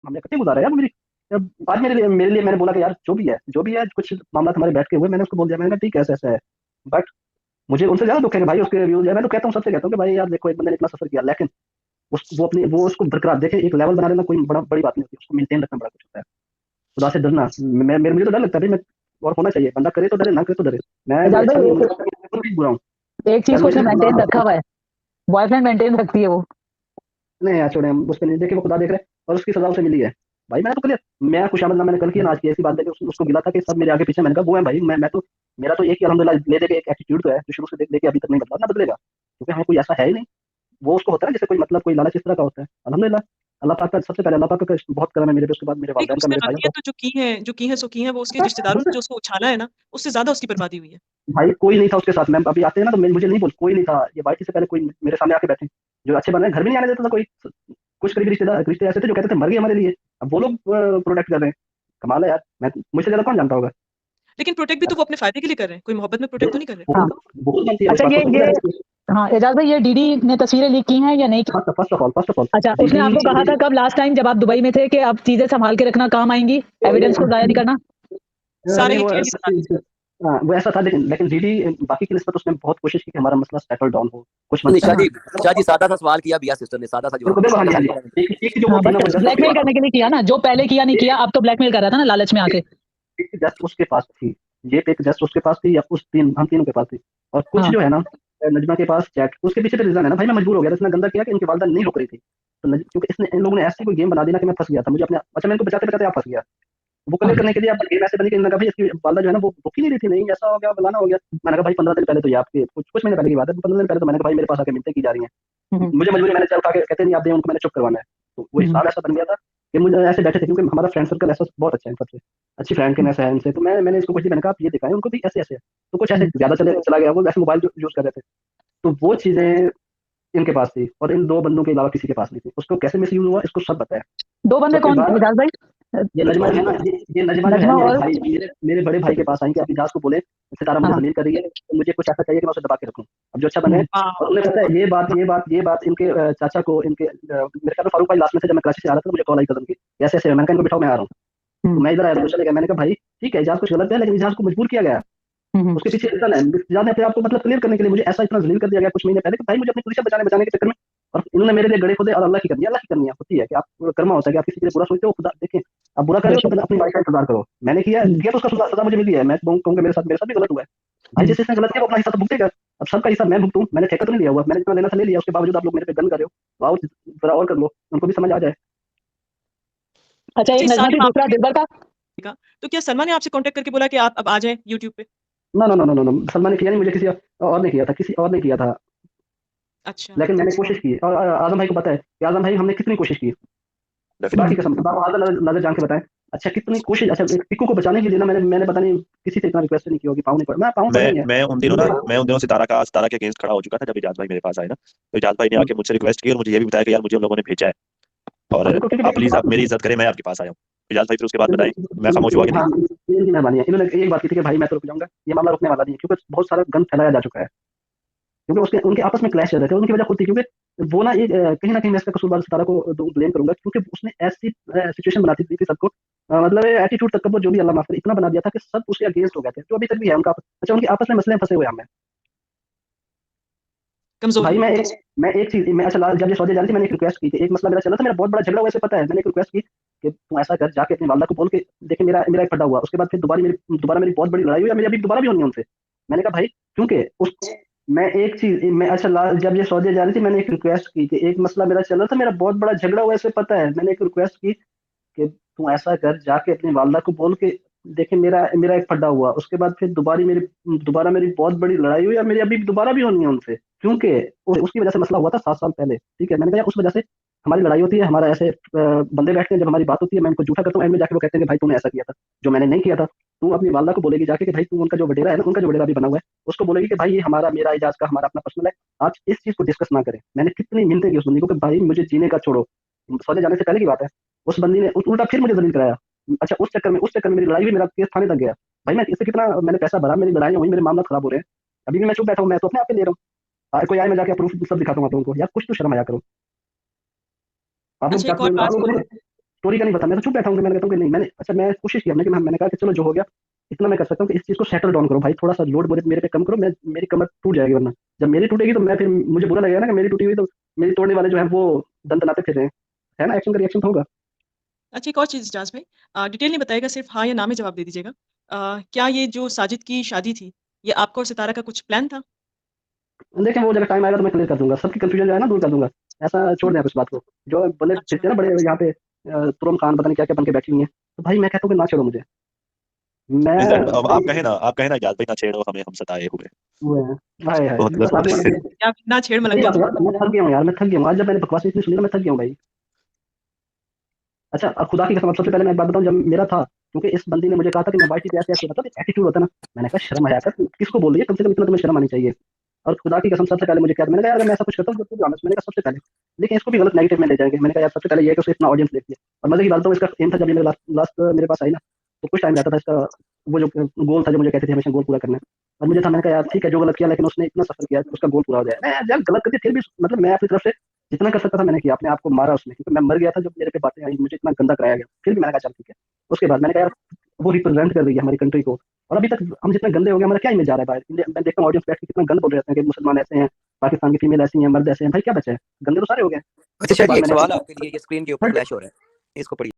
हमने इकट्ठे गुजारा यार। मेरी आज मेरे लिए मैंने बोला कि यार जो भी है कुछ मामला हमारे बैठ के हुए, मैंने उसको बोल दिया, मैंने कहा ठीक है, ऐसा ऐसा है। बट मुझे उनसे ज्यादा दुख है कि भाई उसके व्यूज है। मैं तो कहता हूँ, सबसे कहता हूँ कि भाई यार देखो, एक बंदे ने इतना सफर किया, लेकिन वो उसको बरकरार देखे। एक लेवल बना लेना कोई बड़ी बात नहीं होती, उसको मेंटेन रखना बड़ा कुछ होता है। खुदा से डरना, मुझे तो डर लगता है भाई। मैं और होना चाहिए, बंदा करे तो डरे, ना करे तो डरे। मैं कोई एजाज अच्छा भाई, नहीं हूँ, मैं भी बुरा हूँ। एक चीज यार को मुझे उसने सिर्फ मेंटेन रखा हुआ है, बॉयफ्रेंड मेंटेन रखती है वो। नहीं यार, छोड़े, हम उस पर नहीं देखे, वो खुदा देख रहे हैं और उसकी सजा उसे मिली है। भाई मैंने तो क्लियर, मैं खुशामद ना मैंने कल की ना आज की, ऐसी बात है कि उसको गिला था कि सब मेरे आगे पीछे। मैंने कहा वो है भाई, मैं तो मेरा तो एक ही अल्हम्दुलिल्लाह ले दे के एक एटीट्यूड तो है जो शुरू से देख देखे अभी तक नहीं बदला, ना बदलेगा, क्योंकि हमें कोई ऐसा है ही नहीं। वो उसको होता है जैसे कोई मतलब कोई लालच इस तरह का होता है। अल्हम्दुलिल्लाह, अल्लाह पाक का सबसे पहले अल्लाह पाक का बहुत करम है मेरे पे, उसके बाद मेरे नहीं, वालिदैन का, उसने मेरे भाइयों गलतियाँ का। तो जो की हैं सो की हैं, वो उसके रिश्तेदारों ने जो उसको उछाला है ना, उससे ज़्यादा उसकी बर्बादी हुई है। भाई कोई नहीं था उसके साथ। मैं अभी आते हैं ना तो मुझे नहीं बोल, कोई नहीं था। ये बाइक से पहले कोई मेरे सामने आके बैठे जो अच्छे बन रहे हैं, घर भी नहीं आने देता था कोई। कुछ करीबी रिश्ते ऐसे थे जो कहते थे मर गए हमारे लिए, अब वो लोग प्रोटेक्ट कर रहे हैं। कमाल है यार, मैं मुझसे ज्यादा कौन जानता होगा। लेकिन प्रोटेक्ट भी तो वो अपने फ़ायदे के लिए कर रहे हैं, कोई मोहब्बत में प्रोटेक्ट तो नहीं कर रहे। हाँ। बहुत बनती है, इस अच्छा, बात को तो ये पता है। हाँ, एजाज भाई, ये डीडी ने तस्वीरें लीक की हैं या नहीं की? फर्स्ट ऑफ ऑल अच्छा, उसने आपको कहा था दीदी, कब लास्ट टाइम जब आप दुबई में थे कि आप चीजें संभाल के रखना, काम आएंगी, एविडेंस को जाया नहीं करना? सारा नहीं ये वो क्लियरली बता दीजिए। हाँ, वो ऐसा था, लेकिन दीदी बाकी की निस्बत उसने बहुत कोशिश की कि हमारा मसला सेटल डाउन हो कुछ मंथ निशा पहले। जी, निशा जी, सादा सा सवाल किया बिया सिस्टर ने, सादा सा जवाब बिल्कुल दो। बिल्कुल, हाँ जी हाँ जी। एक जो वो हाँ, थी ना, बट वो ब्लैकमेल करने के लिए किया ना, जो पहले किया नहीं किया, अब तो ब्लैकमेल कर रहा था ना लालच में आके। जस्ट उसके पास थी, ये पिक जस्ट उसके पास थी, या उस तीन हम तीनों के पास थी। और कुछ हाँ। जो है ना, नजमा के पास चैट, उसके पीछे तो रीजन है ना भाई, मैं मजबूर हो गया था। इसने गंदा किया कि इनकी वालदा नहीं रुक रही थी, तो क्योंकि इसने इन लोगों ने ऐसी कोई गेम बना दी ना कि मैं फंस गया था। मुझे अपने, अच्छा मैं इनको बचाते बचाते आप फंस गया। वो हाँ। क्लियर करने के लिए आप गेम ऐसे बनी कि इन्होंने कहा भाई इसकी वालदा जो है ना वो रुक ही नहीं रही थी, नहीं ऐसा हो गया फलाना हो गया। मैंने कहा भाई 15 दिन पहले तो ये आपके कुछ महीने पहले की बात है, 15 दिन पहले तो मैंने कहा भाई मेरे पास आके मिलते की जा रही है। हम्म, मुझे मजबूरी, मैंने चल उठा के कहते नहीं आप दें उनको, मैंने चुप करवाना है। तो वो हम्म, हिसाब ऐसा बन गया था कि मुझे ऐसे बैठे थे, क्योंकि हमारा फ्रेंड सर्कल ऐसा बहुत अच्छा है सबसे अच्छी फ्रेंड के ऐसा है इनसे। तो मैंने इसको कुछ मैंने कहा आप ये दिखाएं उनको भी ऐसे ऐसे है। तो कुछ ऐसे हम्म। ज्यादा चला गया, वो वैसे मोबाइल यूज कर रहे थे। तो वो चीजें इनके पास थी और इन दो बंदों के अलावा किसी के पास नहीं थी। उसको कैसे मिस यूज हुआ इसको सब पता है। दो बंदे उसके कौन थे बाद एजाज भाई? ये नजमा जो है ना, ये नजमा जो है नजमा मेरे और? भाई, मेरे बड़े भाई के पास आई कि अभी दास को बोले सितारा मुझे हाँ। जलील कर रही है, तो मुझे कुछ ऐसा चाहिए कि मैं उसे दबा के रखूं, अब जो अच्छा बने। हम्म, और उन्हें पता है ये बात इनके चाचा को, इनके मेरे ख्याल में फारूक भाई लास्ट में थे, जब मैं कराची से आ रहा था तो मुझे कॉल आई कजन की, ऐसे ऐसे है। मैंने कहा इनको बिठाओ, मैं आ रहा हूँ। तो हम्म, मैं इधर आया तो चले गया। मैंने कहा भाई ठीक है, इजाज कुछ गलत है, लेकिन इजाज को मजबूर किया गया। हम्म, उसके पीछे रीजन है, इजाज ने अपने आप को मतलब क्लियर करने के लिए मुझे ऐसा इतना जलील कर दिया गया कुछ महीने पहले कि भाई मुझे अपनी पोजीशन बचाने के चक्कर में। और इन्होंने मेरे लिए गड़े खुदे, और अल्लाह की करनी है, होती है कि आप कर्मा होता है कि आप किसी के लिए बुरा सोचते हो, खुदा देखें। आप बुरा कर रहे हो बेशक। तो अपनी वाइफ का इंतजार करो। मैंने किया हम्म, किया तो उसका सजा मुझे मिली है। मैं कहूँगा मेरे साथ भी गलत हुआ है। भाई हम्म। जिस जिसने गलत किया वो अपना हिस्सा तो भुगतेगा। अब सबका हिस्सा मैं भुगतूं? मैंने ठेका तो नहीं लिया हुआ, मैंने जितना लेना था ले लिया, उसके बावजूद आप लोग मेरे पे गन कर रहे हो। आओ जरा और कर लो, उनको भी समझ आ जाए। अच्छा, अच्छा, एक इस नजमा सारे थी, दूसरा मामले दिलबर का। में तो क्या सलमा ने आपसे कॉन्टैक्ट करके बोला कि आप अब आ जाएँ यूट्यूब पे? ना ना ना ना ना, सलमान ने किया नहीं, मुझे किसी और ने किया था, किसी और ने किया था। अच्छा। लेकिन मैंने कोशिश की, और आजम भाई को पता है कि आजम भाई हमने कितनी कोशिश की, खुदा की कसम, खुदा को हाथ नजर जान के बताएं। अच्छा कितनी कोशिश, अच्छा एक टिक्कू को बचाने के लिए ना मैंने पता नहीं किसी से इतना रिक्वेस्ट नहीं की होगी, पाँव नहीं पड़ा, मैं पाँव पड़ा मैं ही है। मैं उन दिनों ना मैं उन दिनों सितारा के अगेंस्ट खड़ा हो चुका था जब इजाज भाई मेरे पास आए ना। तो इजाज भाई ने आके मुझसे रिक्वेस्ट की और मुझे ये भी बताया कि यार मुझे उन लोगों ने भेजा है और हाँ बिल्कुल, आप प्लीज आप मेरी इज्जत करें, मैं आपके पास आया हूँ। इजाज भाई फिर उसके बाद बताएं, मैं खामोश हुआ कि नहीं। हाँ, इनकी मेहरबानी है। इन्होंने एक बात की थी कि भाई मैं तो रुक जाऊंगा, ये मामला रुकने वाला नहीं है, क्योंकि बहुत सारा गन फैलाया जा चुका है। क्योंकि उसके उनके आपस में क्लैश चल रहे थे, उनकी वजह खुद थी। क्योंकि वो ना एक कहीं ना कहीं मैं इसका कसूरवार सितारा को ब्लेम करूंगा, क्योंकि उसने ऐसी सिचुएशन बनाती थी सबको, मतलब एटीट्यूड तक वो जो भी अल्लाह माफ करे इतना बना दिया था कि सब उसके अगेंस्ट हो गए थे, जो अभी तक भी है उनका अच्छा उनके आपस में मसले फंसे हुए हैं हमें। कमज़ोर भाई हैं। मैं एक चीज, मैं अच्छा जब ये सौदे जा रही थी, मैंने एक रिक्वेस्ट की थी। एक मसला मेरा चला था, मेरा बहुत बड़ा झगड़ा हुआ, इसे पता है। मैंने एक रिक्वेस्ट की कि तू ऐसा कर, जाके अपनी वालदा को बोल के देखे, मेरा मेरा एक फटा हुआ। उसके बाद फिर दोबारा मेरी बहुत बड़ी लड़ाई हुई, मेरी अभी दोबारा भी होनी है उनसे। मैंने कहा भाई क्योंकि उस मैं एक चीज, मैं अच्छा जब ये सौदे जा रही थी, मैंने एक रिक्वेस्ट की कि एक मसला मेरा चल रहा था, मेरा बहुत बड़ा झगड़ा हुआ, इसे पता है। मैंने एक रिक्वेस्ट की कि तू ऐसा कर, जाके अपनी वालदा को बोल के देखे, मेरा मेरा एक फड्डा हुआ। उसके बाद फिर दोबारा मेरी बहुत बड़ी लड़ाई हुई, और मेरी अभी दोबारा भी होनी है उनसे, क्योंकि उसकी वजह से मसला हुआ था 7 साल पहले। ठीक है, मैंने कहा यार, उस वजह से हमारी लड़ाई होती है, हमारा ऐसे बंदे बैठते हैं, जब हमारी बात होती है मैं इनको झूठा करता हूँ, एंड में जाके वो कहते हैं कि भाई तूने ऐसा किया था, जो मैंने नहीं किया था। तू अपनी वालदा को बोलेगी जाके कि भाई तू उनका जो वडेरा है ना, उनका जो वडेरा भी बना हुआ है, उसको बोलेगी कि भाई ये हमारा, मेरा इजाज का, हमारा अपना पर्सनल है, आप इस चीज को डिस्कस ना करें। मैंने कितनी मिन्नतें की उस बंदी को कि भाई मुझे जीने का छोड़ो, सौदे जाने से पहले की बात है। उस बंदी ने उल्टा फिर मुझे जलील कराया। अच्छा उस चक्कर में मेरी लड़ाई हुई, मेरा केस थाने तक गया। भाई मैं इससे कितना मैंने पैसा भरा, मेरी लड़ाई हुई, मेरे मामला खराब हो रहे हैं, अभी भी मैं चुप बैठा हूँ, मैं तो अपने आप पे ले रहा हूँ। कोई आए मैं जाके प्रूफ सब दिखाता हूँ आप लोगों को, यार कुछ तो शर्म आया करो। आप लोग अच्छा, क्या एक और बात आप लोग स्टोरी का नहीं पता, मैं तो चुप बैठा हूँ, मैंने कहता हूँ कि नहीं, मैंने अच्छा मैं कोशिश की, मैंने कहा कि चलो जो हो गया इतना मैं कर सकता हूँ कि इस चीज को सेटल डाउन करो भाई, थोड़ा सा लोड मेरे पे कम करो, मैं मेरी कमर टूट जाएगी, वरना जब मेरी टूटेगी तो मैं फिर मुझे बुरा लगेगा ना कि मेरी टूटी हुई, तो मेरी तोड़ने वाले जो है वो दंत नाते फिर रहे हैं, है ना, एक्शन का रिएक्शन तो होगा। अच्छा एक और चीज़ जाज़ भाई डिटेल नहीं बताइएगा, सिर्फ हाँ या ना में जवाब दे दीजिएगा। क्या ये जो साजिद की शादी थी, ये आपका और सितारा का कुछ प्लान था? देखिए वो जब टाइम आएगा तो मैं क्लियर कर दूंगा, सबकी कंफ्यूजन जो है ना दूर कर दूंगा, ऐसा छोड़ दें आप इस बात को, जो बंदे अच्छा, फिरते हैं ना बड़े यहाँ पे तुरम खान पता नहीं क्या क्या बन के बैठी हुई है, तो भाई मैं कहता हूँ कि ना छोड़ो मुझे, मैं अब आप कहे ना इजाज भाई ना छेड़ो हमें, हम सताए हुए। वो है, हाय हाय बहुत बस गलत आप बात है। या ना छेड़ सही मलंगवा बात है जी। यार, मैं थक गया हूँ यार, मैं थक गया हूँ, आज जब मैंने बकवास इतनी सुनी ना मैं थक गया हूँ भाई। अच्छा खुदा की कसम, अब सबसे पहले मैं एक बात बताऊं, जब मेरा था, क्योंकि इस बंदी ने मुझे कहा था कि मैं वाइट ऐसे ऐसे मतलब एटीट्यूड होता है ना, मैंने कहा शर्म आया कर, किसको बोल रही है, कम से कम इतना तुम्हें शर्म आनी चाहिए। और खुदा की कसम सबसे पहले मुझे क्या था, मैंने कहा यार अगर मैं ऐसा कुछ करता हूँ तो honest, मैंने कहा सबसे पहले, लेकिन इसको भी गलत नेगेटिव में ले जाएंगे, मैंने कहा यार सबसे पहले ये है कि उसको इतना ऑडियंस देखती है। और मजे की बात तो इसका एम था, जब ये मेरे लास्ट लास्ट मेरे पास आई ना, तो कुछ टाइम जाता था इसका, वो जो गोल था जो मुझे कहते थे हमेशा गोल पूरा करना है, और मुझे था मैंने कहा यार ठीक है जो गलत किया, लेकिन उसने इतना सफर किया उसका गोल पूरा हो जाए, मैं यार गलत करके फिर भी मतलब मैं अपनी तरफ से जितना कर सकता था मैंने किया, अपने आप को मारा उसमें, क्योंकि मैं मर गया था जब मेरे पे बातें आई, मुझे इतना गंदा कराया गया, फिर भी मैंने कहा चल ठीक है। उसके बाद मैंने कहा यार वो रिप्रेजेंट कर रही है हमारी कंट्री को, और अभी तक हम जितने गंदे हो गए, हमारा क्या इमेज जा रहा है बाहर, मैं देखता हूँ ऑडियंस बैठ के कितना गंद बोल रहे हैं कि मुसलमान ऐसे हैं, पाकिस्तान की फीमेल ऐसी हैं, मर्द ऐसे हैं, भाई क्या बचा है, गंदे तो सारे हो गए। अच्छा उसके सर, बाद ये एक मैंने सवाल आपके लिए, ये स्क्रीन के ऊपर फ्लैश हो रहा है, इसको पढ़िए।